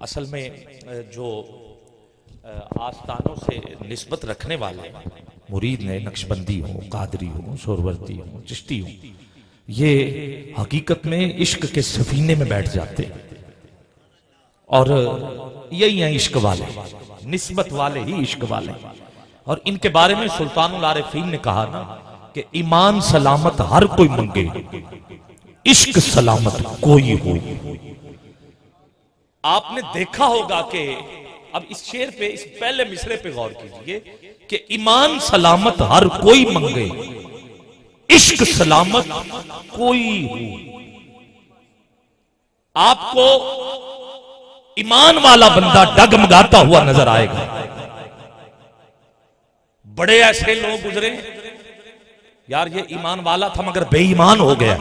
असल में जो आस्थानों से निस्बत रखने वाले मुरीद ने, नक्शबंदी हो, कादरी हो, सोरवर्ती हो, चिश्ती हो, ये हकीकत में इश्क के सफीने में बैठ जाते और यही हैं इश्क वाले, निस्बत वाले ही इश्क वाले। और इनके बारे में सुल्तानुल आरिफीन ने कहा ना कि ईमान सलामत हर कोई मंगे, इश्क सलामत कोई हो। आपने देखा होगा कि अब इस शेर पे, इस पहले मिसरे पे गौर कीजिए कि ईमान सलामत हर कोई मंगे, इश्क सलामत कोई हो। आपको ईमान वाला बंदा डगमगाता हुआ नजर आएगा। बड़े ऐसे लोग गुजरे यार ये ईमान वाला था मगर बेईमान हो गया,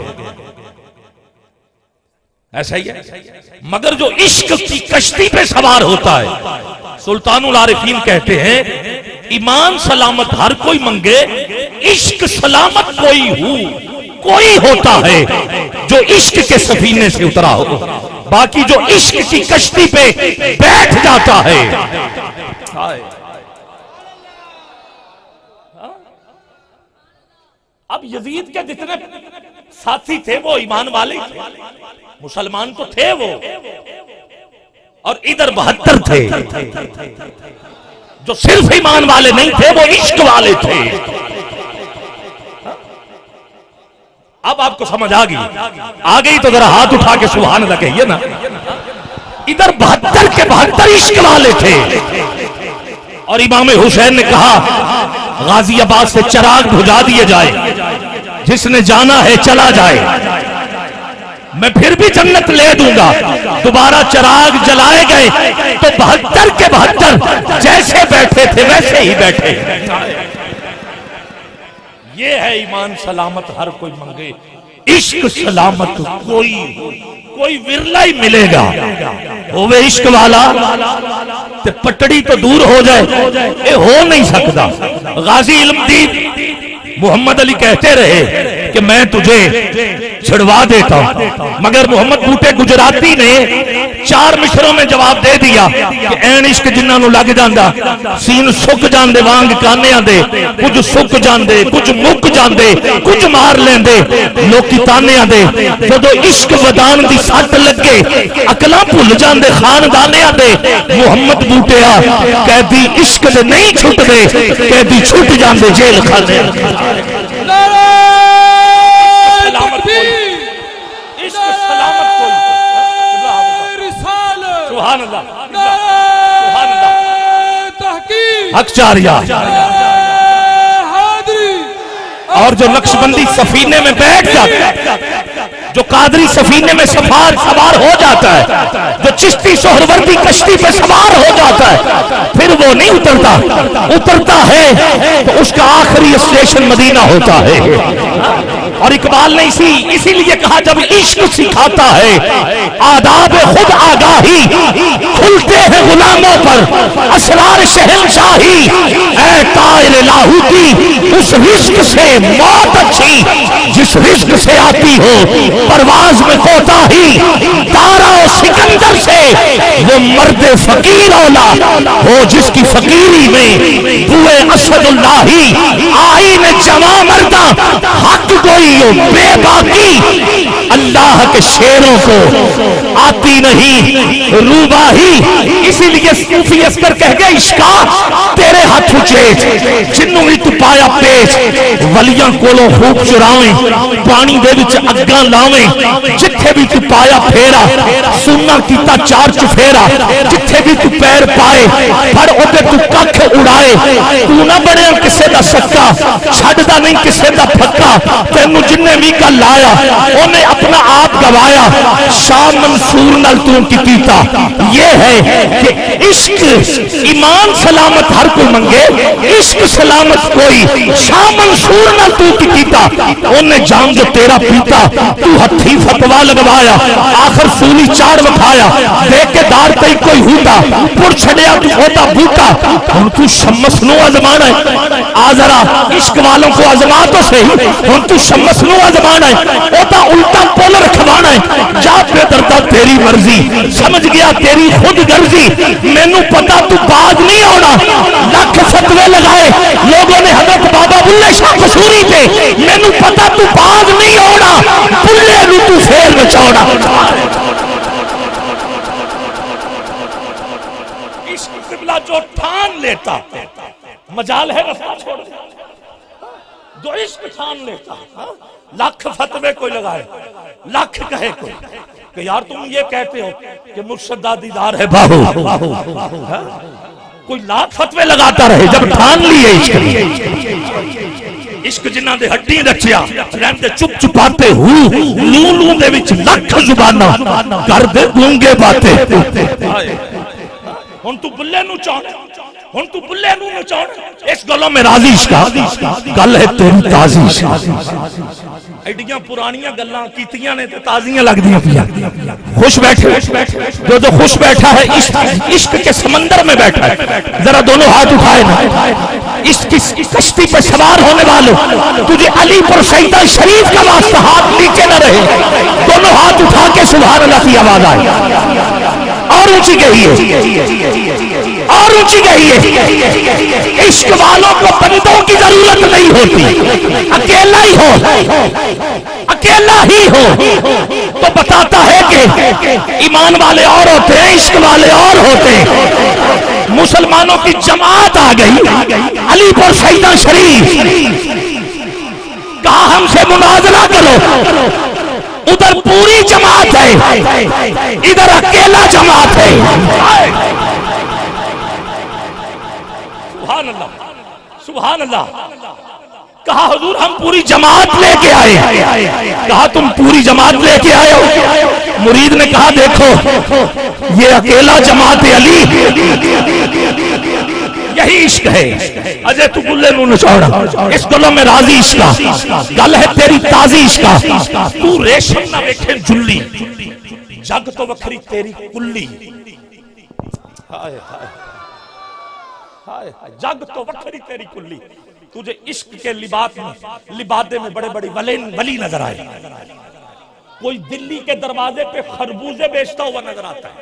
ऐसा ही है। मगर जो इश्क की कश्ती पे सवार होता है, सुल्तानुल आरिफीन कहते हैं ईमान सलामत हर कोई मंगे, इश्क सलामत कोई हो। कोई होता है जो इश्क के सफीने से उतरा हो, बाकी जो इश्क की कश्ती पे बैठ जाता है। अब यजीद के जितने साथी थे वो ईमान वाले थे, मुसलमान तो थे वो, और इधर 72 थे जो सिर्फ ईमान वाले नहीं थे, वो इश्क वाले थे। अब आपको समझ आ गई तो जरा हाथ उठा के सुभान अल्लाह कहिए ना। इधर 72 के 72 इश्क वाले थे। और इमाम हुसैन ने कहा गाजियाबाद से चिराग बुझा दिए जाए, जिसने जाना है चला जाए, मैं फिर भी जन्नत ले दूंगा। दोबारा चिराग जलाए गए तो 72 के 72 जैसे बैठे थे वैसे ही बैठे। ये है ईमान सलामत हर कोई मंगे, इश्क सलामत कोई विरला ही मिलेगा। होवे इश्क वाला ते पटड़ी तो दूर हो जाए, ये हो नहीं सकता। गाजी इल्मदीन मोहम्मद अली कहते रहे कि मैं तुझे छिड़वा देता हूं, मगर मोहम्मद बूटे गुजराती ने 4 मिसरों में जवाब दे दिया कि ऐन इश्क जिन्हां नूं लग जांदा सीन सुक जांदे वांग कानियां दे, कुछ सुक जांदे, कुछ मुक जांदे, कुछ मार लेंदे लोकी तानियां दे। जदों इश्क वदान दी सट लगे अकलां भुल जांदे खानदानियां दे। मोहम्मद बूटिया कैदी इश्क दे नहीं छुटदे, कैदी छुट जांदे जेल खाने। और जो नक्शबंदी सफीने में बैठ जाता है, जो कादरी सफीने में सवार हो जाता है, जो चिश्ती सोहरवर्दी कश्ती पे सवार हो जाता है, फिर वो नहीं उतरता है तो उसका आखिरी स्टेशन मदीना होता है। और इकबाल ने इसीलिए कहा जब इश्क सिखाता है आदाब खुद आगाही, खुलते हैं गुलामों पर असरार शहंशाही। ऐ तायर लाहूती उस रिस्क से मौत अच्छी, जिस रिस्क से आती हो परवाज में कोताही। तारा और सिकंदर से वो मर्द फकीर औला हो, जिसकी फकीरी में बुए असदुल्लाही। आई ने जवा मर्दा हक कोई बेबाकी, अल्लाह के शेरों को आती नहीं रूबाही। इसीलिए सूफी अस्कर कह गए इश्का तेरे हाथ उचेच, जिन्नू भी तू पाया पेच, वलियां कोलों खूब चुरावे, पानी दे विच अग्गां लावे, जिथे भी तू पाया फेरा, सुनना कीता 4 चुफेरा, जिथे भी तू पैर पाए पर ओदे तू कख उड़ाए। तू ना बने किसे दा सक्का, छड्डदा नहीं किसे दा फक्का, तेनू जिन्ने भी गल लाया उन्हें अपना आप गवाया। शाह मंसूर नाल तू कीता। ये है कि इश्क ईमान सलामत हर कोई मंगे, इश्क सलामत कोई। शाह मंसूर नाल तू कीता, उन्हें जान जो तेरा पीता, तू हथी फतवा लगवाया, आखिर सूली चार वखाया, देख के दार तई कोई हुदा, पुर छड़िया तू होता बूटा हम तू शम्मस नु आजमाना है। आ जरा इश्क वालों को आजमा तो सही, हम तू शम्मस नु आजमाना है, होता उल्टा पुल रखवाना है। जा बेदर्दा तेरी मर्जी, समझ गया तेरी खुद गर्जी, मैनू पता तू बाज नहीं आना। लख फतवे लगाए लोगों ने हजरत बाबा बुल्ले शाह कसूरी पे, मैनू पता तू बाज नहीं आना, बुल्ले नू तू फेर बचाना। इश्क किबला जो ठान लेता मजाल है रास्ता छोड़, जो इश्क ठान लेता लाख फतवे कोई लगाए, लाख कहे कोई कि यार तुम ये कहते हो कि मुर्शदा दीदार है बाहू, कोई लाख फतवे लगाता रहे, जब ठान लिए इश्क जिन्ना दे हड्डी रचिया रहंदे चुप चुपाते हूं लू लू दे विच लख जुबाना कर दे गूंगे बातें। हुन तू बुल्ले नू चाहना, हुन तू बुल्ले नू नचाना, इस गलों में राजी इश्का गल है तेरी ताजी इश्क। एडियां पुरानियां गल्लां कीतियां ने ते ताजियां लगदियां पिया। खुश बैठे जो खुश बैठा है इश्क के समंदर में बैठा है, जरा दोनों हाथ उठाए ना। इश्क की कश्ती पर सवार होने वालों, तुझे अलीपुर सईदा शरीफ का वास्ता हाथ नीचे न रहे, दोनों हाथ उठा के सुभान अल्लाह की आवाज आए और ऊंची कहिए, और ऊंची कहिए। इश्क वालों को बंदों की जरूरत नहीं होती, अकेला ही हो, अकेला ही हो तो बताता है कि ईमान वाले और होते हैं, इश्क वाले और होते हैं। मुसलमानों की जमात आ गई अलीपुर सईदा शरीफ, कहा हमसे मुनाजरा करो, उधर पूरी जमात है, इधर अकेला जमात है। सुभान अल्लाह, सुभान अल्लाह। कहा हुजूर हम पूरी जमात लेके आए, कहा तुम पूरी जमात लेके आए हो। मुरीद ने कहा देखो ये अकेला जमात अली, यही इश्क है। अजय तू बुल्ले नू नचाड़ा, इस गलों में राजी इश्का गल है तेरी ताजी इश्का। तू रेशम ना वेखे जुल्ली, जग तो वखरी तेरी कुल्ली। हाय हाय हाय, जग तो वखरी तेरी कुल्ली। तुझे इश्क के लिबादे में बड़े बड़े वली नजर आए। कोई दिल्ली के दरवाजे पे खरबूजे बेचता हुआ नजर आता है,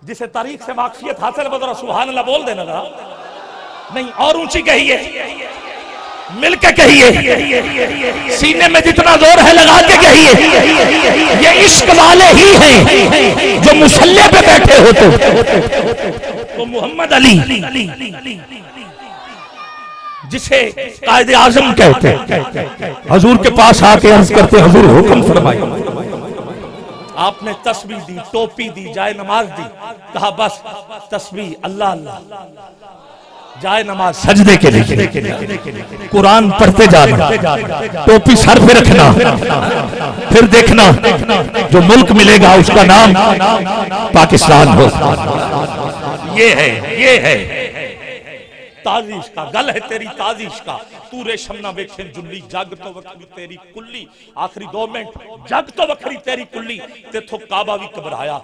जिसे तारीख से वाकफियत हासिल है, जरा सुभान अल्लाह बोल देना जरा। नहीं और ऊंची कहिए, मिलके कहिए, सीने में जितना जोर है लगा के कहिए। ये इश्क वाले ही हैं जो मुसल्ले पे बैठे हो तो मोहम्मद अली जिसे कायदे आजम कहते, हजूर के पास आके अर्ज करते हजूर हुक्म फरमाइए। आपने तस्बीह दी, टोपी दी, जाए नमाज दी, कहा बस तस्बीह अल्लाह अल्लाह, जाए नमाज सजदे के लिए, कुरान पढ़ते जाना, टोपी सर पे रखना, फिर देखना जो मुल्क मिलेगा उसका नाम पाकिस्तान हो। ये है ताजीश का गल है तेरी ताजीश का। तू रेशम ना वेखे जुल्ली, जग तो वखरी तेरी कुल्ली। आखिरी 2 मिनट, जग तो वखरी तेरी कुल्ली, तेथों काबा भी घबराया,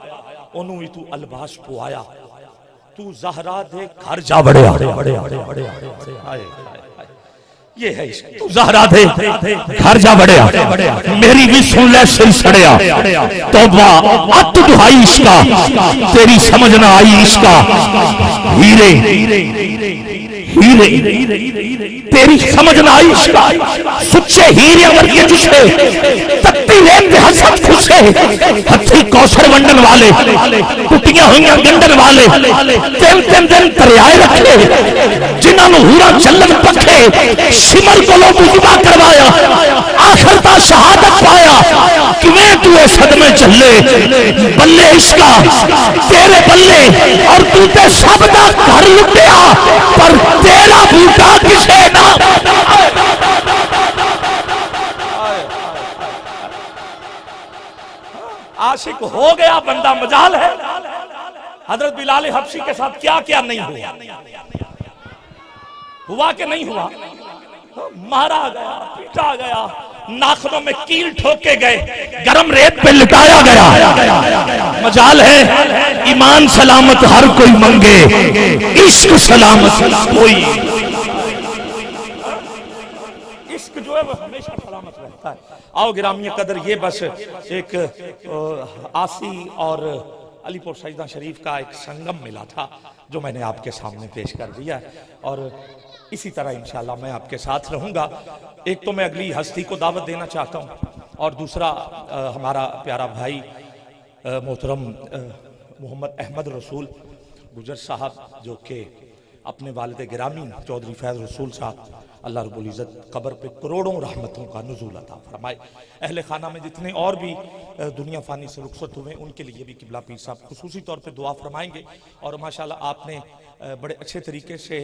ओनू भी तू अलबास पुआया। तू ज़हरा दे घर जा बड़े, ये है तू ज़हरा दे घर जा बड़े, मेरी भी सुन ले सिर सड़िया। तौबा अत दुहाई इश्का, तेरी समझ ना आई इश्का। हीरे हीरे तेरी समझ ना आई इश्का, सुच्चे हीरे वर्गे जिसे तत्ती रेत हसत खुशे, हथी कौशल वंडन वाले, टुटियां हुई गंडन वाले, तेन तेन दिन तरियाए रखे, जिन्होंने हूरा चलन पखे, सिमर को मुजबा करवाया, आखिर ता शहादत पाया। किवें तू ए सदमे चले, बल्ले इश्का तेरे बल्ले, और तू ते सब दा घर लुटिया, पर तेरा बूटा किसे ना। आशिक हो गया बंदा मजाल है। हजरत बिलाल हबशी के साथ क्या क्या नहीं हुआ कि नहीं हुआ? मारा गया, पीटा गया, नाखनों में कील ठोके गए, गरम रेत पे लिटाया गया। मजाल है ईमान सलामत हर कोई मंगे, इश्क सलामत कोई, इश्क जो है वो हमेशा सलामत रहता है। आओ गिरामी कदर, ये बस एक आसी और अलीपुर सजदा शरीफ का एक संगम मिला था जो मैंने आपके सामने पेश कर दिया, और इसी तरह इंशाल्लाह मैं आपके साथ रहूंगा। एक तो मैं अगली हस्ती को दावत देना चाहता हूं, और दूसरा हमारा प्यारा भाई मोहतरम मोहम्मद अहमद रसूल गुजर साहब, जो कि अपने वालिद गिरामी चौधरी फैज़ रसूल साहब, अल्लाह रब्बुल इज़्ज़त कब्र पे करोड़ों रहमतों का नुज़ूल अता फरमाए। अहले खाना में जितने और भी दुनिया फानी से रुखसत हुए उनके लिए भी किबला पीर साहब खुसूसी तौर पे दुआ फरमाएंगे। और माशाल्लाह आपने बड़े अच्छे तरीके से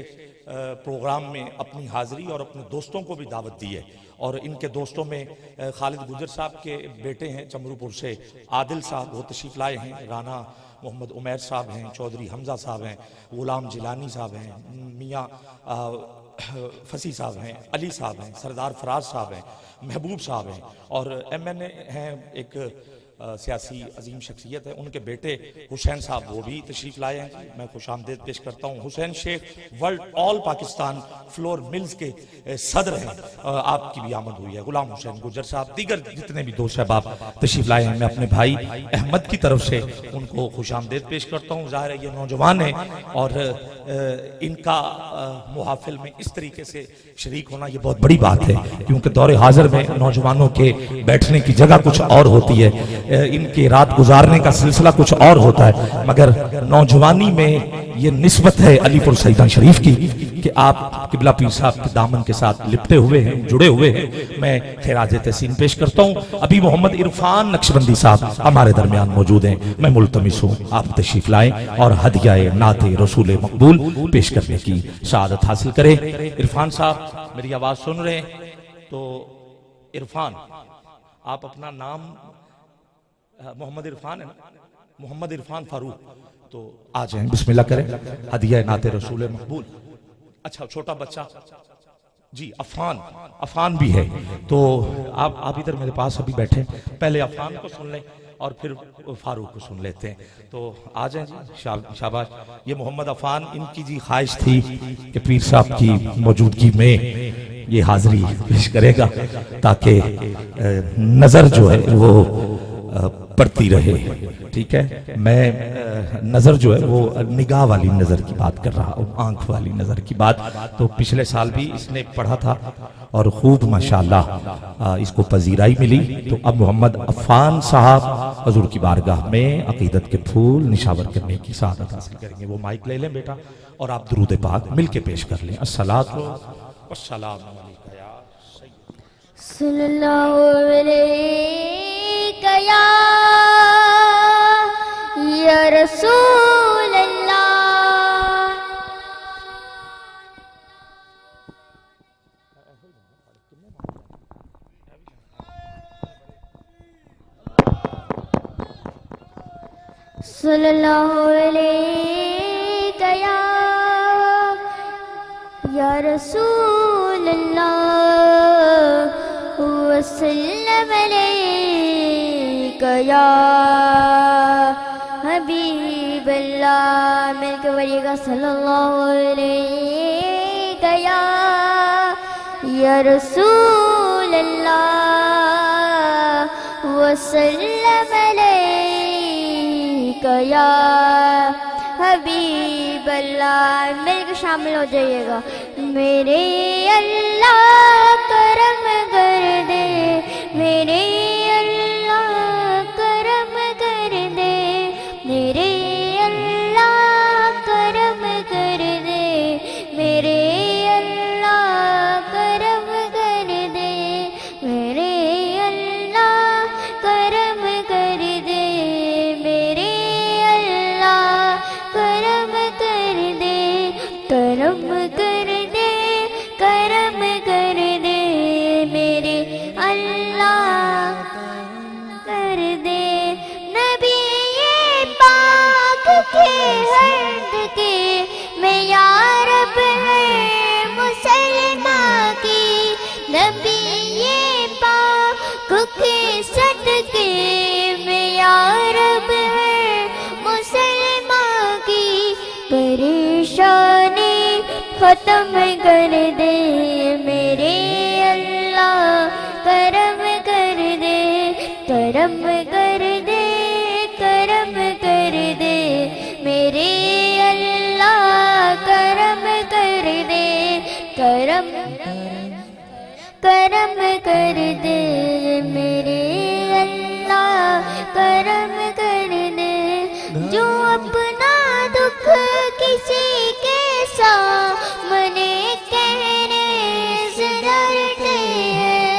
प्रोग्राम में अपनी हाज़िरी और अपने दोस्तों को भी दावत दी है। और इनके दोस्तों में खालिद गुजर साहब के बेटे हैं चमरूपुर से आदिल साहब, वो तशरीफ़ लाए हैं। राना मोहम्मद उमैर साहब हैं, चौधरी हमजा साहब हैं, गुलाम जिलानी साहब हैं, मियाँ फसी साहब हैं, अली साहब हैं, सरदार फराज साहब हैं, महबूब साहब हैं, और MNA हैं एक सियासी अजीम शख्सियत है, उनके बेटे हुसैन साहब वो भी तशरीफ लाए हैं। मैं खुशामदीद पेश करता हूँ। Hussain Sheikh world all Pakistan flour mills के सदर हैं, आपकी भी आमद हुई है। गुलाम हुसैन गुजर साहब, दीगर जितने भी दोस्त अहबाब तशरीफ लाए हैं, मैं अपने भाई अहमद की तरफ से उनको खुशामदीद पेश करता हूँ। ज़ाहिर है ये नौजवान है और इनका मुहाफिल में इस तरीके से शरीक होना ये बहुत बड़ी बात है, क्योंकि दौरे हाजिर में नौजवानों के बैठने की जगह कुछ और होती है, इनके रात गुजारने का सिलसिला कुछ और होता है, मगर नौजवानी में ये निस्बत है अलीपुर सजदा शरीफ की कि आप किबला पीर साहब के दामन के साथ लिपटे हुए हैं, जुड़े हुए हैं। मैं खैराज तहसीन पेश करता हूँ। अभी मोहम्मद इरफान नक्शबंदी साहब हमारे दरमियान मौजूद हैं। मैं मुल्तमिस हूँ आप तशरीफ लाएं और हदियाए नाते रसूल मकबूल पेश करने की शहादत हासिल करें। इरफान साहब मेरी आवाज सुन रहे हैं तो इरफान, आप अपना नाम मोहम्मद इरफान है ना, मोहम्मद इरफान फारूक, तो आ जाएं, बिस्मिल्लाह करें। हदिया नाते रसूल मकबूल। अच्छा छोटा बच्चा जी अफान भी है, तो आप इधर मेरे पास अभी बैठे, पहले अफान को सुन लें और फिर फारूक को सुन लेते हैं। तो आ जाएं जी, शाबाश। ये मोहम्मद अफान, इनकी जी ख्वाहिश थी कि पीर साहब की मौजूदगी में ये हाजिरी पेश करेगा ताकि नजर जो है वो पड़ती रहे। ठीक है, मैं नजर जो है वो निगाह वाली नजर की बात कर रहा हूँ, आंख वाली नजर की बात। तो पिछले साल भी इसने पढ़ा था और खूब माशाल्लाह इसको पजीराई मिली। तो अब मोहम्मद अफान साहब हजूर की बारगाह में अकीदत के फूल निशावर करने की सआदत हासिल करेंगे। वो माइक ले लें बेटा और आप दुरूद पाक मिल के पेश कर लें। अस्सलातु वस्सलामु अलैका या सय्यद सल्लल्लाहु अलैका या रसूल अल्लाह। सल्लल्लाहु अलैका या रसूल अल्लाह वसल्लम अलैका या हबीब अल्लाह। मिलकर वरिएगा सल्लल्लाहु अलैका या रसूल अल्लाह वसल्लम अलैका या हबीब अल्लाह। मिलकर शामिल हो जाइएगा। मेरे अल्लाह करम कर दे, मेरे अल्लाह करम कर दे, मेरे अल्लाह करम कर दे, मेरे अल्लाह करम कर दे, मेरे अल्लाह करम कर दे, मेरे अल्लाह करम कर दे, करम कर दे, करम कर दे, मेरे अल्लाह कर दे। नबी ये पाक के हर्द के मैं यारब है मुसलमान की, नबी ये पाक के सदके मैं यारब है मुसलमान परेशानी खत्म कर दे मेरे अल्लाह करम कर दे करम कर दे करम कर दे मेरे अल्लाह करम कर दे करम करम कर दे मेरे अल्लाह करम कर दे जो अपना दुख किसी के सामने कहने से डरते हैं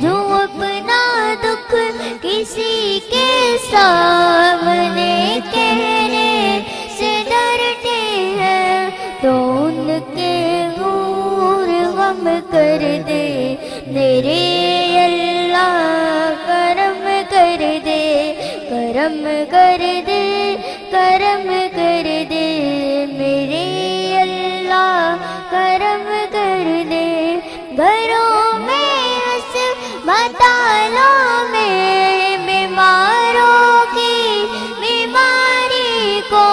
जो अपना दुख किसी के सामने कहने से डरते हैं तो उनके गूर गम कर दे मेरे अल्लाह करम कर दे करम कर दे करम कर दे मेरे अल्लाह करम कर दे घरों में अस्पतालों में बीमारों की बीमारी को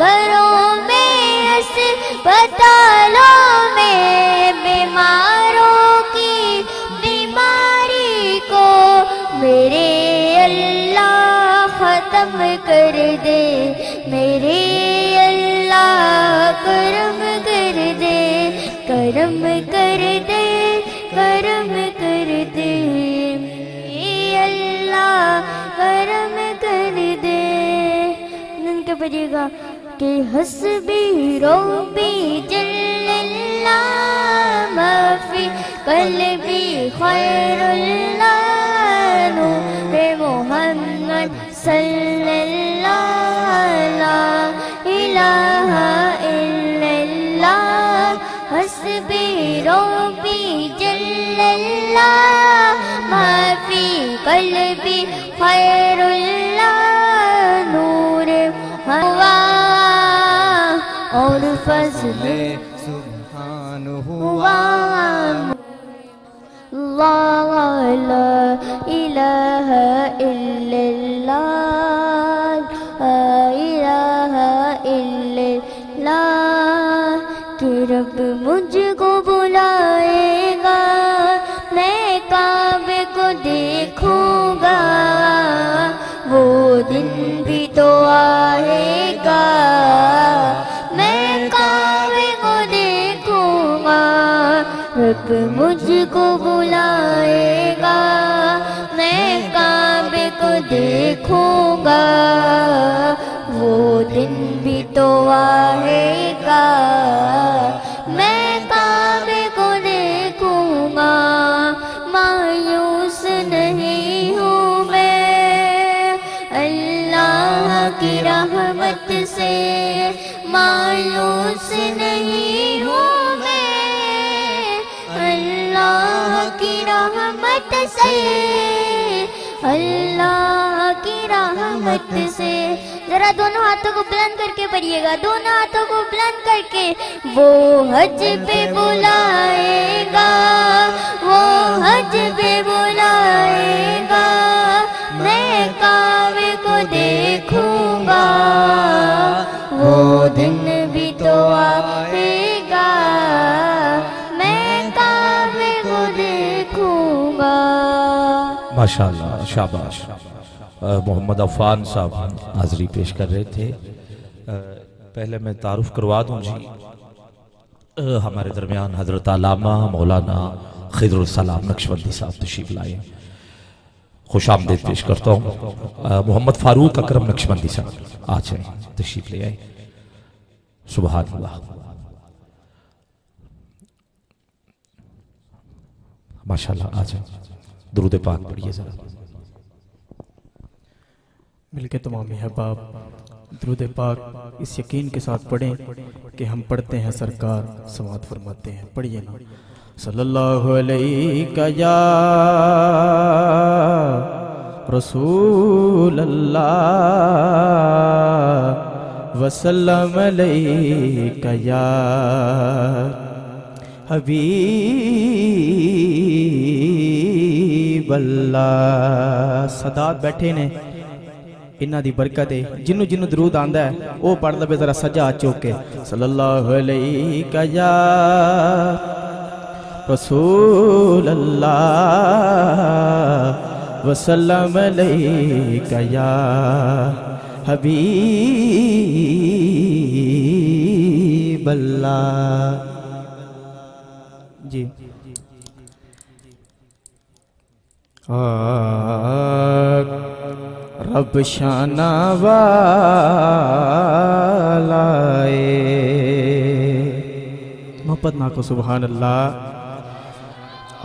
घरों में अस्पतालों में बीमारों की बीमारी को मेरे अल्लाह खत्म कर दे मेरे अल्लाह करम कर दे करम कर दे करम कर दे मेरे अल्लाह करम कर दे नंके पड़ेगा कि हस्बी रब्बी जल्लल्लाह माफी कल्बी खैरुल्लाह नूरे मोहम्मद सल्लल्लाह ला इलाहा इल्लल्लाह हस्बी रब्बी जल्लल्लाह माफी कल्बी खैरुल्लाह नूरे हवा और फज़ल सुभान हुआ ला इलाहा इल्लल्लाह ला इलाहा इल्लल्लाह कि रब मुझको बुलाएगा मैं काबे को देखूंगा वो दिन भी तो आएगा मैं काबे को देखूंगा रब मुझको बुलाएगा मैं काबे को देखूंगा वो दिन भी तो आएगा मैं काबे को देखूंगा मायूस नहीं हूँ मैं अल्लाह की रहमत से मायूस नहीं हूँ मैं अल्लाह की रहमत से अल्लाह की रहमत से जरा दोनों हाथों को बुलंद करके पढ़िएगा दोनों हाथों को बुलंद करके वो हज पे बुलाएगा वो हज पे बुलाएगा मैं काबे को देखूंगा वो दिन भी तो आएगा मैं काबे को देखूंगा। माशाअल्लाह शाबाश। मोहम्मद अफान साहब हाजिरी पेश कर रहे थे। पहले मैं तारुफ करवा दूं जी, हमारे दरमियान हजरत अल्लामा मौलाना खिदरुल सलाम नक्शबंदी साहब तशरीफ लाए, खुश आमदीद पेश करता हूँ। मोहम्मद फारूक अकरम नक्शबंदी साहब आ जाए, तशरीफ ले आए। सुभान अल्लाह, माशाअल्लाह। आ जाए, दुरूद पाक पढ़िए जरा मिलके तमाम अहबाब दुरूद पाक इस यकीन के साथ पढ़ें कि हम पढ़ते हैं सरकार समात फरमाते हैं। पढ़िए ना, सल्लल्लाहु अलैहि या रसूल अल्लाह वसल्लम अलैका या हबीब अल्लाह। सदात बैठे ने, इन्हां दी बरकत है। जिन्नू जिन्नू दरूद आंदा है वो पढ़ लवे जरा सजा चुक के सल्लल्लाहु अलैहि या रसूल अल्लाह वसल्लम अलैका या हबीब अल्लाह। जी रब शाना वालाए मोहब्बत ना को सुभान अल्लाह।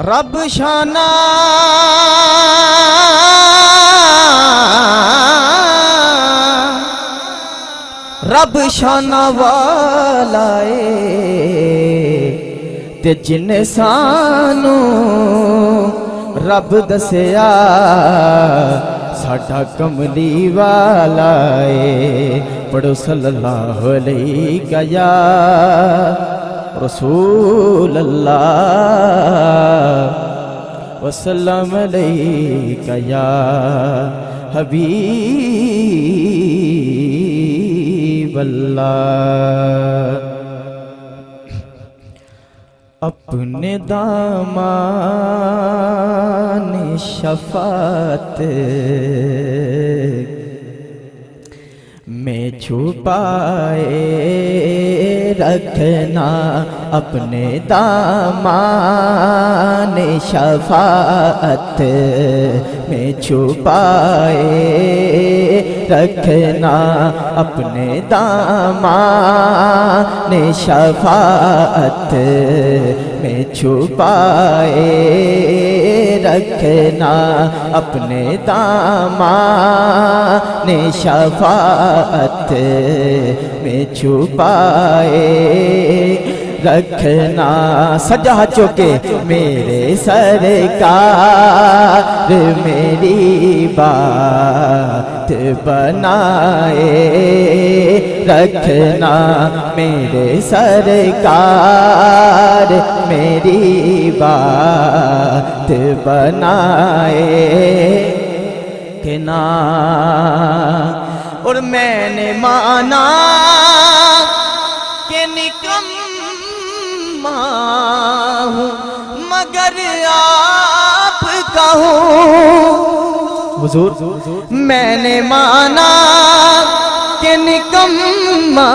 रब शाना रब शाना वालाए ते जिन्ने सानू रब दसिया साडा कमली वाला है। पढ़ो सल्लल्लाहु अलैहि या रसूल अल्लाह वसल्लम अलैका या हबीब अल्लाह। अपने दामान शफात में छुपाए रखना, अपने दामान शफात में छुपाए रखना, अपने दामान शफात में छुपाए रखना, अपने दामान शफात में छुपाए रखना। सजा चुके मेरे सरकार मेरी बात बनाए रखना, मेरे सरकार मेरी बात बनाए के ना। और मैंने माना कि निकम्मा हूँ मगर आपका हूँ हुजूर। मैंने माना कि निकम्मा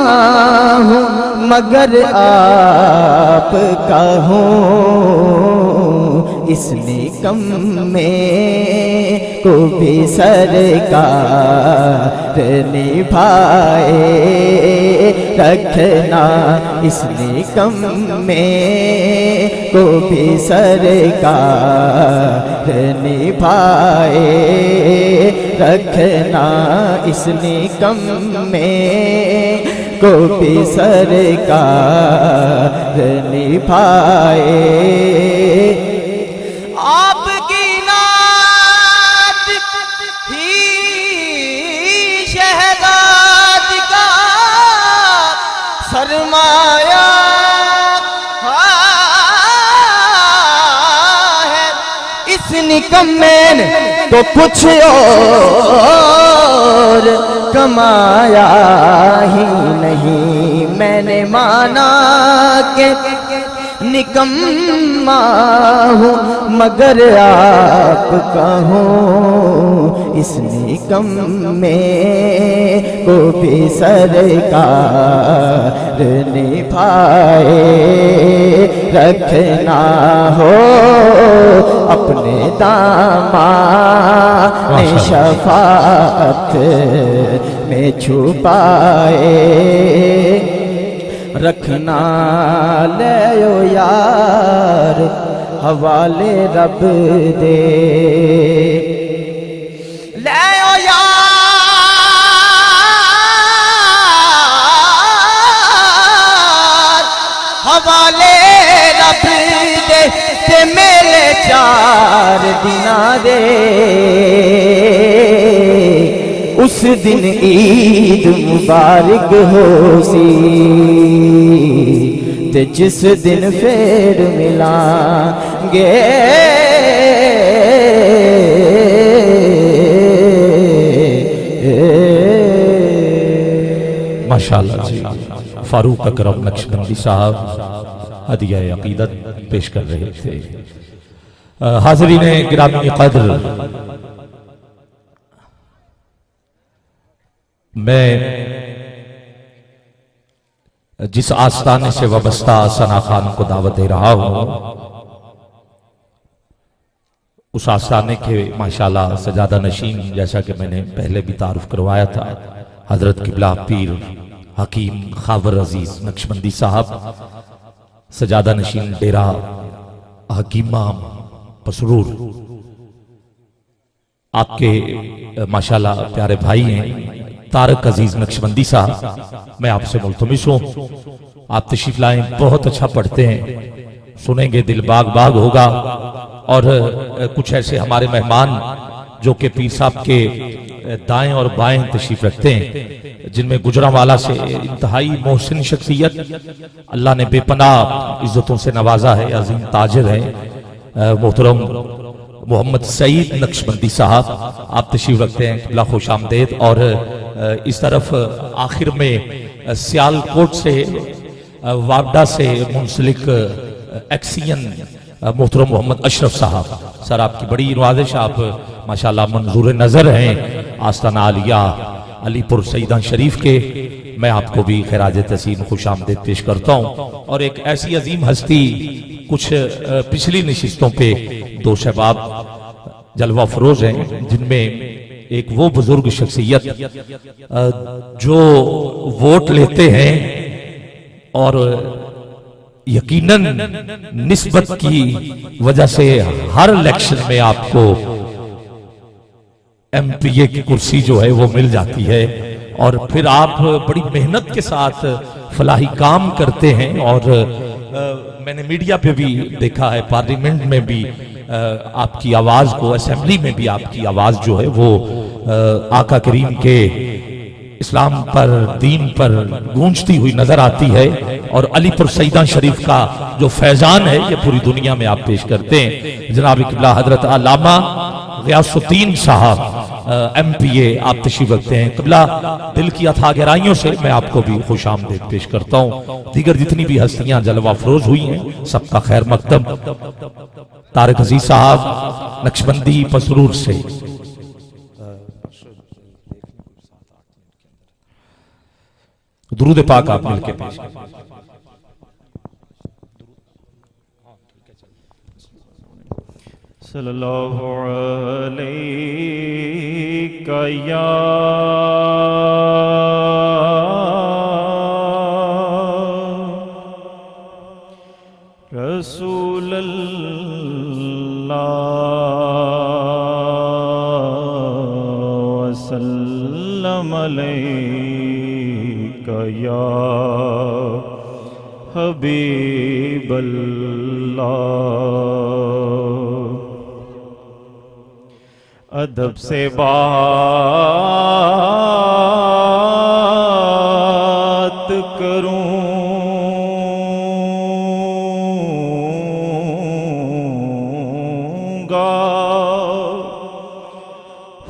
हूँ मगर आपका हूँ, इस निकम्मे को भी सरकार निभाए रखना, इस निकम्मे को भी सरकार निभाए रखना, इस निकम्मे को भी सरकार निभाए। आपकी नात ही शहजाद का सरमाया है, इस निकम्मे ने तो कुछ और कमाया ही नहीं। मैंने माना कि निकम्मा हूँ मगर आपका हूँ, इस निकम्मे को भी सरकार निभाए रखना हो, अपने दामान शफाअत में छुपाए रखना। ले ओ यार हवाले रब दे, ले ओ यार हवाले रब दे, ते मेरे 4 दिना दे। उस दिन ईद मुबारक हो सी, ते जिस दिन फिर मिलांगे माशाअल्लाह से फारूक अकरम नक्शबंदी साहब हदिया अकीदत पेश कर रहे थे। हाज़रीन गिरामी क़द्र, मैं जिस आस्थाने से वाबस्ता सना खान को दावत दे रहा हूं, उस आस्थाने के माशाल्लाह सजादा नशीन, जैसा कि मैंने पहले भी तारुफ करवाया था, हजरत किबला पीर हकीम खावर अजीज नक्शबंदी साहब, सजादा नशीन डेरा हकीमा पसरूर, आपके माशाल्लाह प्यारे भाई हैं तारक अजीज नक्शबंदी साहब। मैं आपसे मुल्तमिस हूं, आप तशरीफ लाएं, बहुत अच्छा पढ़ते हैं, सुनेंगे दिल बाग बाग होगा। और कुछ ऐसे हमारे मेहमान जो कि पीर साहब के दाएं और बाएं तशरीफ रखते हैं, जिनमें गुजरांवाला से इंतहाई मोहसिन शख्सियत, अल्लाह ने बेपनाह इज्जतों से नवाजा है, अजीम ताजिर है मोहतरम मोहम्मद सईद नक्शबंदी साहब, आप तशरीफ रखते हैं, किबला खुश आमदेद। और इस तरफ आखिर में सियालकोट से वापडा से मुंसलिक एक्सियन मोहतरम मोहम्मद अशरफ साहब, सर आपकी बड़ी नवाजिश, आप माशाल्लाह मंजूर नजर हैं आस्ताना आलिया अलीपुर सईदान शरीफ के। मैं आपको भी खैराज तहसीन खुश आमदेद पेश करता हूँ। और एक ऐसी अजीम हस्ती, कुछ पिछली नशिस्तों पे दो शबाब जलवा फरोज हैं, जिनमें एक वो बुजुर्ग शख्सियत जो वोट लेते हैं और यकीनन निस्बत की वजह से हर इलेक्शन में आपको एमपीए की कुर्सी जो है वो मिल जाती है, और फिर आप बड़ी मेहनत के साथ फलाही काम करते हैं। और मैंने मीडिया पे भी देखा है, पार्लियामेंट में भी आपकी आवाज को, असेंबली में भी आपकी आवाज जो है वो आका करीम के इस्लाम पर, दीन पर गूंजती हुई नजर आती है। और अलीपुर सईदान शरीफ का जो फैजान है ये पूरी दुनिया में आप पेश करते हैं। जनाब किबला हजरत अल्लामा गियासुद्दीन साहब एमपीए, आप तशरीफ रखते हैं। किबला दिल की अथाह गहराइयों से मैं आपको भी खुश आमदेद पेश करता हूँ। दीगर जितनी भी हस्तियां जलवा फरोज हुई हैं, सबका खैर मकदम। तारक अजीज साहब नक्शबंदी पसरूर से दुरूद पाक आप मिलके पेश सल्लल्लाहु अलैका या रसूल अल्लाह वसल्लम अलैका या हबीब अल्लाह। अदब से बात करूंगा,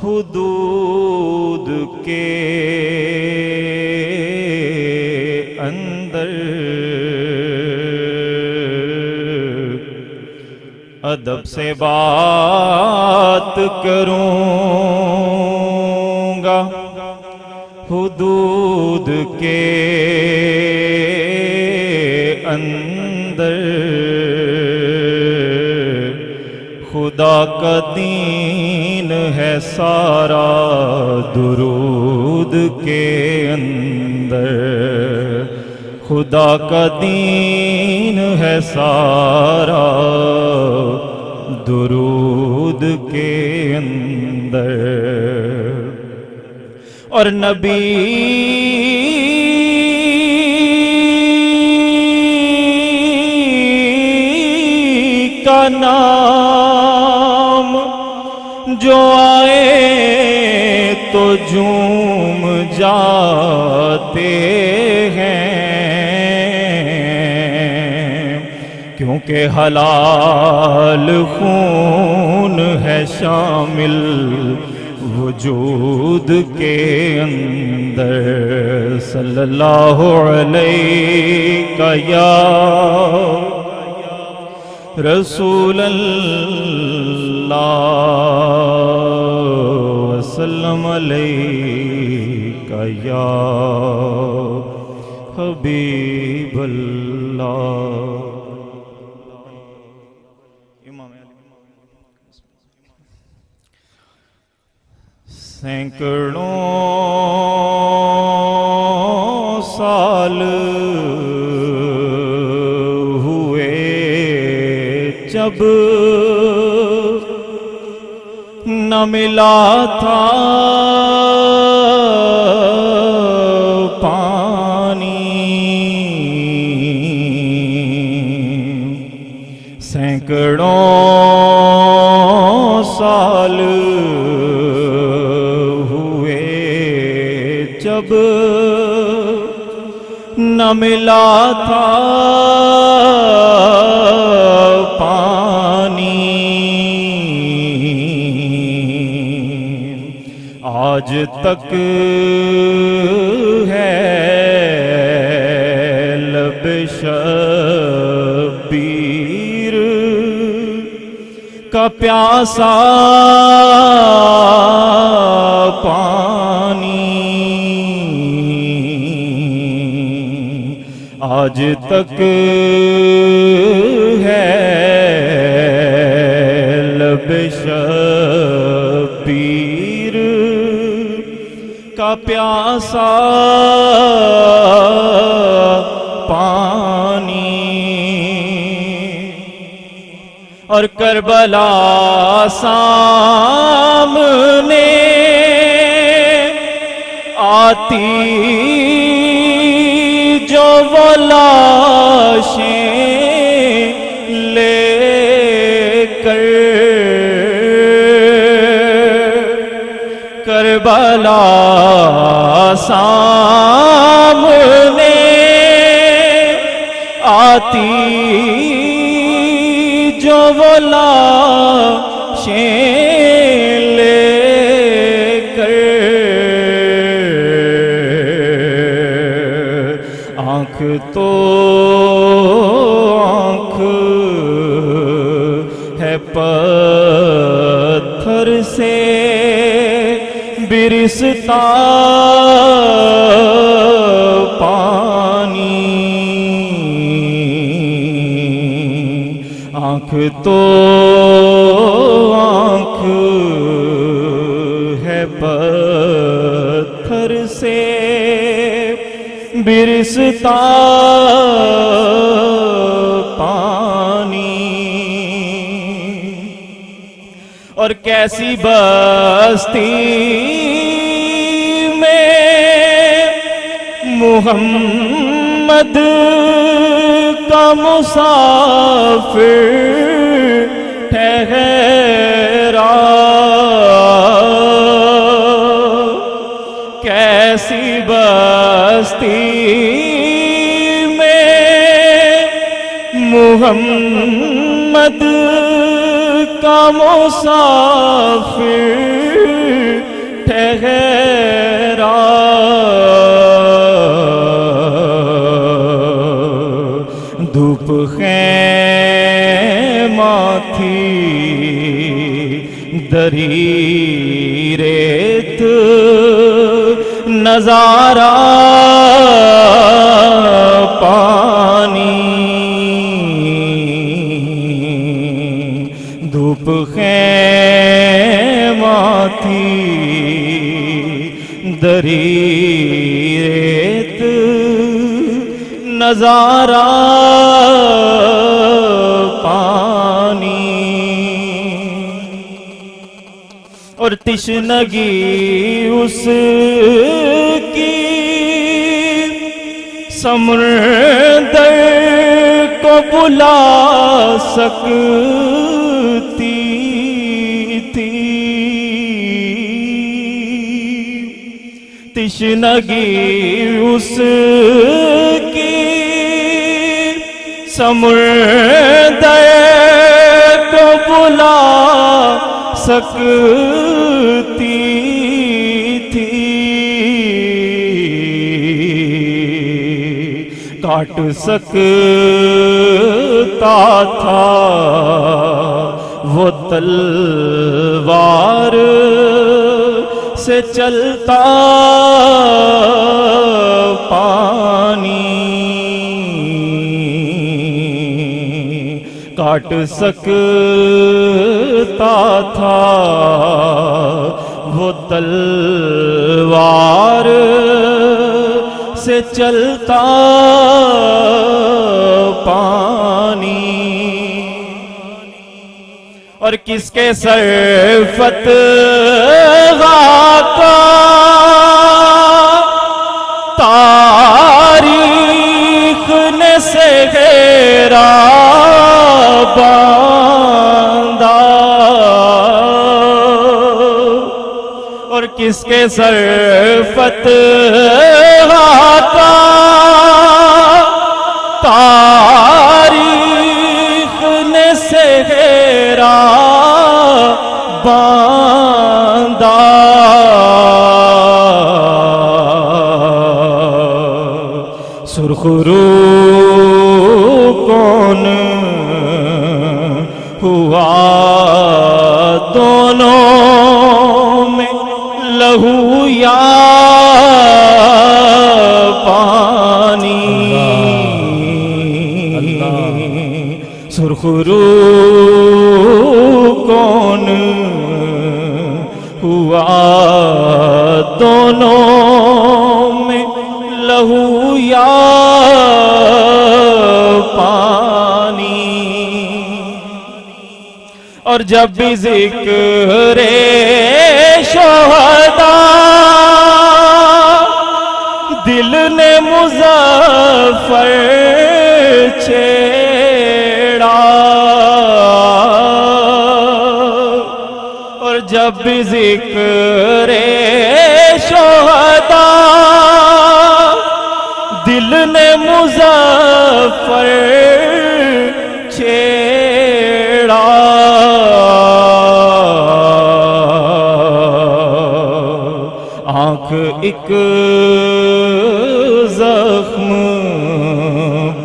हुदूद के अंदर अदब से बात करूंगा, हुदूद के अंदर खुदा का दीन है सारा, दुरूद के अंदर खुदा का दीन है सारा, दुरूद के अंदर। और नबी का नाम जो आए तो झूम जाते हैं, क्योंकि हलाल खून है शामिल वजूद के अंदर सल्लल्लाहु अलैहि या रसूल अल्लाह वसल्लम अलैका या हबीब अल्लाह। सैकड़ों साल हुए जब न मिला था पानी, सैकड़ों साल जब न मिला था पानी, आज तक है लब शबीर का प्यासा पानी, आज तक है लब शबीर का प्यासा पानी। और करबला सामने आती जो वो लाशें लेकर, करबला सामने आती जो वो लाशें लेकर, आँख तो आँख है पत्थर से बिरसता पानी, आँख तो आँख है पत्थर से बिरसता पानी। और कैसी बस्ती में मुहम्मद का मुसाफिर ठहरा, कैसी बस्ती में मुहम्मद का मुसाफिर ठहरा, धूप खैमा थी दरी रेत नजारा पानी, धूप खैमा थी दरी रेत नजारा पानी। और तिश्नगी उसकी समुंदर को बुला सकती थी, तिश्नगी उसकी समुंदर को बुला सकती थी, काट सकता था वो तलवार से चलता पानी, काट सकता था वो तलवार से चलता पानी। और किसके सरफत का तारीख ने से घेरा बांधा, और किसके सरफत का तारीख ने से घेरा बांधा। सुरखरू कौन हुआ दोनों में लहू या पानी, सुरखरू कौन हुआ दोनों में लहू या पानी। और जब भी जिक्रे शोहदा दिल ने मुज़फ़्फ़र छेड़ा, और जब भी जिक्रे शोहदा दिल ने मुज़फ़्फ़र छेड़ा, आँख एक जख्म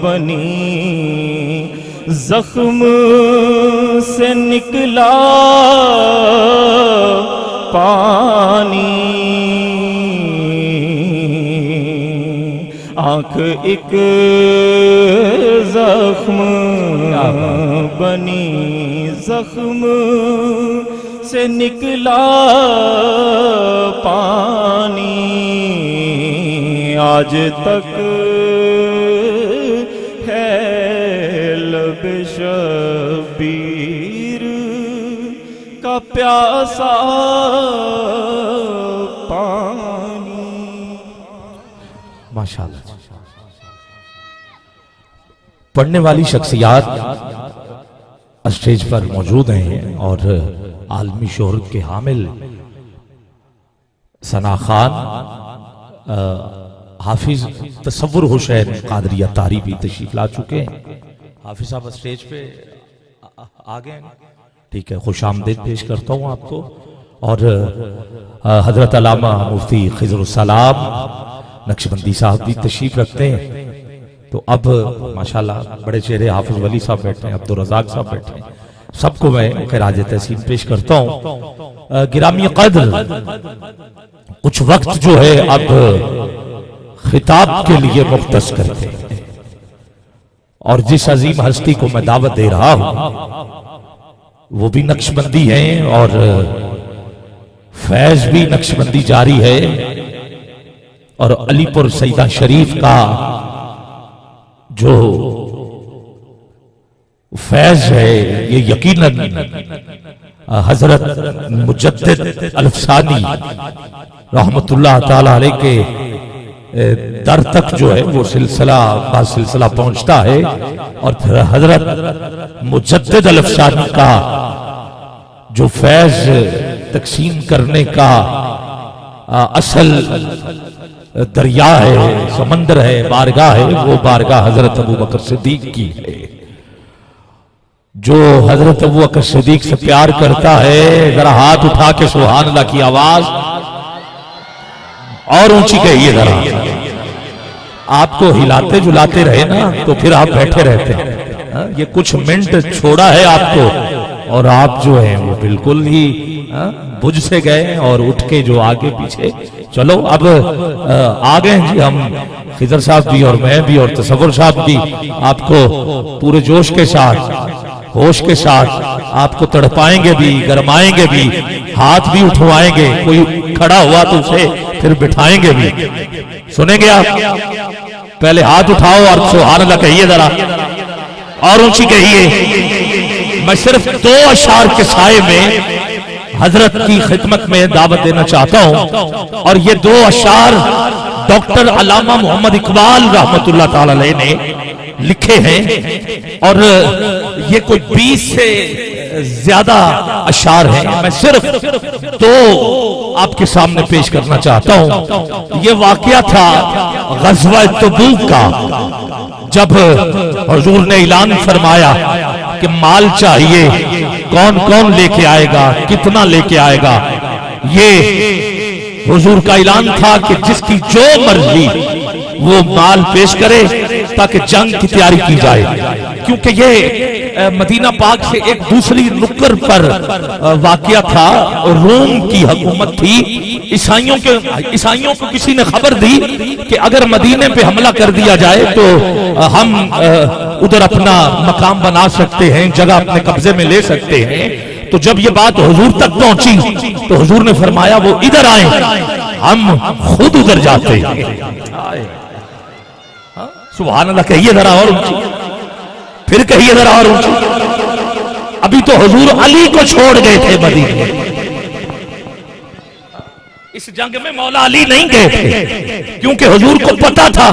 बनी, जख्म से निकला पानी, आँख एक जख्म बनी, जख्म से निकला पानी। आज तक है लब शबीर का प्यासा पानी। माशाअल्लाह। पढ़ने वाली शख्सियात स्टेज पर मौजूद हैं और आलमी शोहरत के हामिल सना खान, हाफिज तसव्वुर हुसैन कादरी अत्तारी भी तशरीफ ला चुके हैं। हाफिज साहब स्टेज पे आ गए, ठीक है, खुशामदीद पेश करता हूँ आपको। और हजरत अल्लामा मुफ्ती खिज़रुस्सलाम नक्शबंदी साहब भी तशरीफ रखते हैं। तो अब माशाल्लाह बड़े चेहरे हाफिज वली साहब बैठे हैं, अब्दुल रज़ाक साहब बैठे हैं, सबको मैं खिराज तहसीन पेश करता हूँ। गिरामी कद्र कुछ वक्त जो है अब खिताब के लिए मुख्तस करते हैं, और जिस अजीम हस्ती को मैं दावत दे रहा हूं वो भी नक्शबंदी हैं और फैज भी नक्शबंदी जारी है। और अलीपुर सईदा शरीफ का जो फैज है ये यकीनन हजरत मुजद्दिद अल्फसानी रहमतुल्लाह ताला अलैह के दर तक जो है वो सिलसिला पहुंचता है। और फिर हजरत मुजद्दिद अल्फसानी का जो फैज तकसीम करने का असल दरिया है, समंदर है, बारगाह है, वो बारगाह हजरत अबू बकर सिद्दीक की है। जो हजरत अबू बकर सिद्दीक से प्यार करता है जरा हाथ उठा के सुभान अल्लाह की आवाज और ऊंची कहिए जरा। आपको हिलाते जुलाते रहे ना तो फिर आप बैठे रहते हैं। ये कुछ मिनट छोड़ा है आपको और आप जो है वो बिल्कुल ही बुझ से गए और उठ के जो आगे पीछे चलो। अब आ गए जी हम, खिजर साहब भी और मैं भी और तसव्वुर साहब भी आपको पूरे जोश के साथ होश के साथ आपको तड़पाएंगे भी, गरमाएंगे भी, हाथ भी उठवाएंगे, कोई खड़ा हुआ तो उसे फिर बिठाएंगे भी। सुनेंगे आप? पहले हाथ उठाओ और सुभान अल्लाह कहिए जरा और ऊंची कहिए। मैं सिर्फ 2 अशार के साए में हजरत की खिदमत में दावत देना चाहता हूं और ये 2 अशार डॉक्टर अल्लामा मोहम्मद इकबाल रहमतुल्लाह ताला अलैह ने लिखे हैं और ये कोई 20 से ज्यादा अशार हैं। मैं सिर्फ 2 आपके सामने पेश करना चाहता हूं। ये वाकया था गज़वा तबूक का, जब हुजूर ने ऐलान फरमाया कि माल चाहिए, कौन कौन लेके आएगा, कितना लेके आएगा। ये हुजूर का ऐलान था कि जिसकी जो मर्जी वो माल पेश करे ताकि जंग की तैयारी की जाए, क्योंकि ये मदीना पाक से एक दूसरी नुक्कर पर वाकया था। रोम की हुकूमत थी, ईसाइयों को किसी ने खबर दी कि अगर मदीने पे हमला कर दिया जाए तो हम उधर अपना मकाम बना सकते हैं, जगह अपने कब्जे में ले सकते हैं। तो जब ये बात हुजूर तक पहुंची तो हुजूर ने फरमाया वो इधर आए, हम खुद उधर जाते हैं। सुभान अल्लाह कहिए जरा और ऊंची, फिर कहिए जरा और ऊंची। अभी तो हुजूर अली को छोड़ गए थे मदीने, इस जंग में मौला अली नहीं गए थे, क्योंकि हुजूर को पता था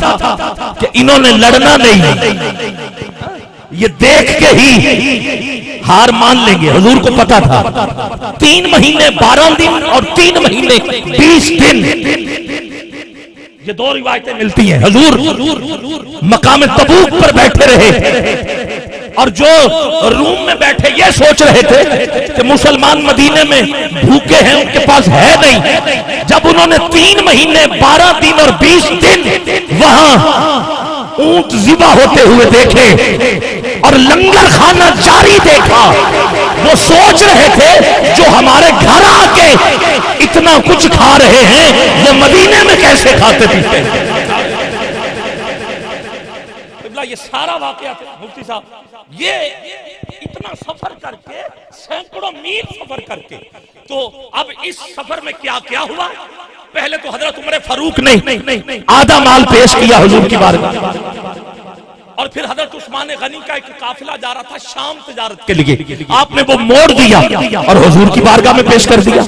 कि इन्होंने लड़ना नहीं, ये देख के ही हार मान लेंगे। हुजूर को पता था 3 महीने 12 दिन और 3 महीने 20 दिन, ये 2 रिवायतें मिलती हैं। हुजूर मकाम तबूक पर बैठे रहे और जो रूम में बैठे ये सोच रहे थे कि मुसलमान मदीने में भूखे हैं, उनके पास है नहीं। जब उन्होंने 3 महीने 12 दिन और 20 दिन वहां ऊंट ज़िबा होते हुए देखे और लंगर खाना जारी देखा, वो सोच रहे थे जो हमारे घर आके इतना कुछ खा रहे हैं वो मदीने में कैसे खाते पीते। ये सारा वाकया मुफ्ती साहब, ये इतना सफर करके, सैकड़ों मील सफर करके, तो अब इस सफर में क्या क्या हुआ। पहले तो हजरत उमर फारूक ने आधा माल पेश किया हुजूर की बारगाह, और फिर हजरत उस्मान गनी का एक काफिला जा रहा था शाम तजारत के लिए, आपने वो मोड़ दिया और हुजूर की बारगाह में पेश कर दिया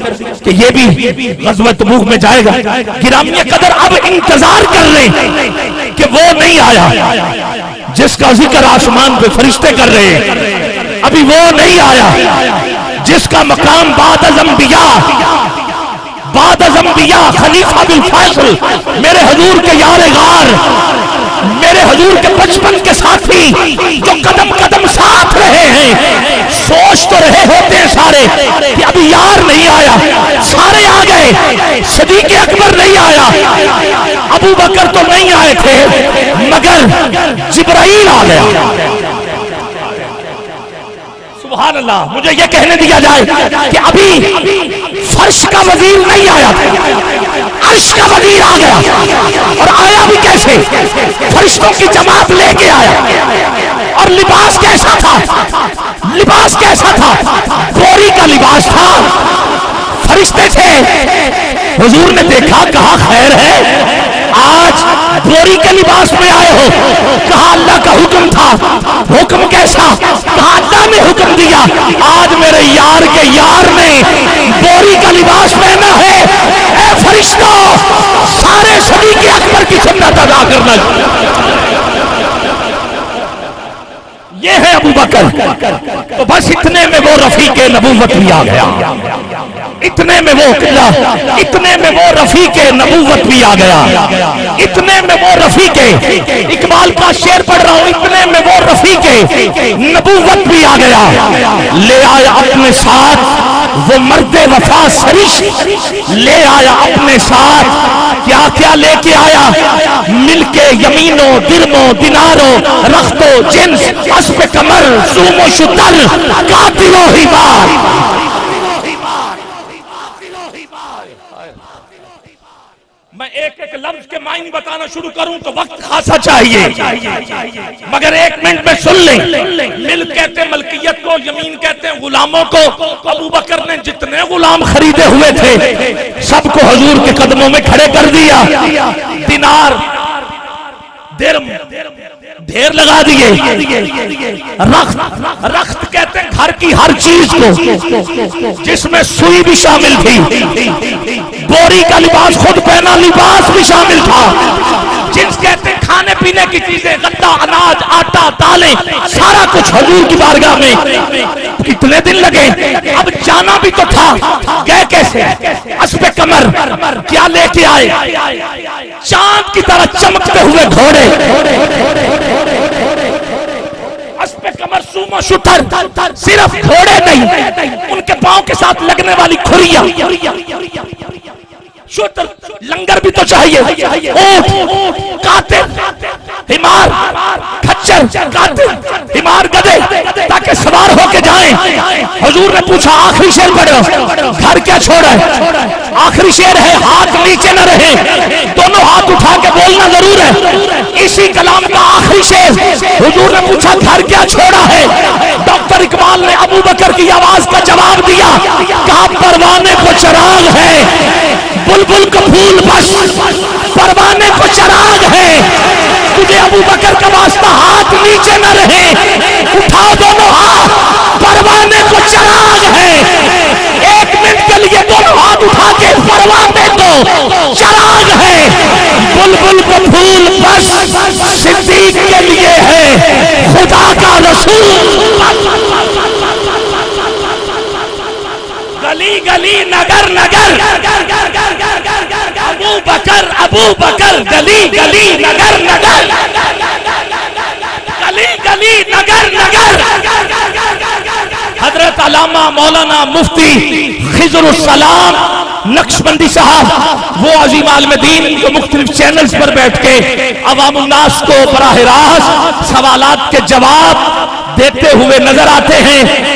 कि ये भी गज़वा तबूक में जाएगा। गिरामीय कदर अब इंतजार कर रहे हैं कि वो नहीं आया जिसका जिक्र आसमान पे फरिश्ते कर रहे हैं, अभी वो नहीं आया जिसका मकाम बाद अंबिया खलीफा बिल फैसल, मेरे हुजूर के यारे गार, मेरे हुजूर के बचपन के साथी जो कदम कदम साथ रहे हैं, सोच तो रहे होते हैं सारे कि अभी यार नहीं आया, सारे आ गए, सिद्दीक़ अकबर नहीं आया, अबू बकर तो नहीं आए थे, मगर जिब्राइल आ गया। सुभान अल्लाह, मुझे यह कहने दिया जाए कि अभी फर्श का वजीर नहीं आया था, अर्श का वजीर आ गया, और आया भी कैसे, फरिश्तों की जमात लेके आया। और लिबास कैसा था, लिबास कैसा था, बोरी का लिबास था, फरिश्ते थे। हुजूर ने देखा, कहा खैर है, आज बोरी के लिबास में आए हो, कहा अल्लाह का हुक्म था। हुक्म कैसा, कहा अल्लाह ने हुक्म दिया, आज मेरे यार के यार ने बोरी का लिबास पहना है। ऐ फरिश्तों, सारे सिद्दीक़ अकबर की सुन्नत अदा करना। ये है अबू बकर। तो बस इतने में वो रफीके नबूवत भी आ गया, इतने में वो रफीके नबूवत भी आ गया, इतने में वो रफीके, इकबाल का शेर पढ़ रहा हूं, इतने में वो रफीके नबूवत भी आ गया। ले आया अपने साथ वो मर्दे वफा सरिश, ले आया अपने साथ क्या क्या लेके आया, मिलके यमीनो दिरमो दिनारो रख्तो जिन्स अस्प कमर सूमो शुतर कातिलो ही बार। मैं एक एक लफ्ज के मायने बताना शुरू करूं तो वक्त खासा चाहिए, मगर एक मिनट में सुन लें। मिल कहते हैं मलकियत को, यमीन कहते हैं गुलामों को। अबू बकर ने जितने गुलाम खरीदे हुए थे सबको हुजूर के कदमों में खड़े कर दिया। दिनार दिरम ढेर लगा दिए। रख्त कहते हैं घर की हर चीज को, जिसमें सुई भी शामिल थी, बोरी का लिबास खुद पहना लिबास भी शामिल था। जिन्स कहते हैं खाने पीने की चीजें, गन्ना अनाज आटा दालें सारा कुछ हुजूर की बारगाह में। कितने दिन लगे, अब जाना भी तो था, गए कैसे? अस्पे कमर क्या लेके आए? चांद की तरह चमकते हुए घोड़े, अस्पे कमर सूमो शुतर, सिर्फ घोड़े नहीं, उनके पांव के साथ लगने वाली खुरिया, शुतर लंगर भी तो चाहिए, ऊंट काते, हिमार खच्चर काते, हिमार गधे, ताकि सवार होके जाएं। हुजूर ने पूछा आखिरी शेर पढ़ो, घर क्या छोड़ा है? आखिरी शेर है हाथ नीचे न रहे, दोनों हाथ उठा के बोलना जरूर है। इसी कलाम का आखिरी शेर हुजूर ने पूछा घर क्या छोड़ा है? डॉक्टर इकबाल ने अबू बकर की आवाज का जवाब दिया, कहा परवाने को चराग है, बुलबुल का फूल बस, परवाने को चराग है। तुझे अबू बकर का वास्ता हाथ नीचे न रहे, उठाओ दोनों हाथ, परवाने को चराग है। एक मिनट के लिए दोनों हाथ उठा के परवाने को चराग है, बुलबुल का फूल बस सिद्दीक के लिए है, खुदा का रसूल। गली गली नगर नगर अबू बकर गली गली नगर नगर, गली गली नगर नगर। हजरत अल्लामा मौलाना मुफ्ती खिजरुस्सलाम नक्शबंदी साहब, वो अजीम आलिम दीन जो मुख्तलिफ चैनल्स पर बैठ के अवाम उन्नास को बराह रास्त सवालात के जवाब देते हुए नजर आते हैं।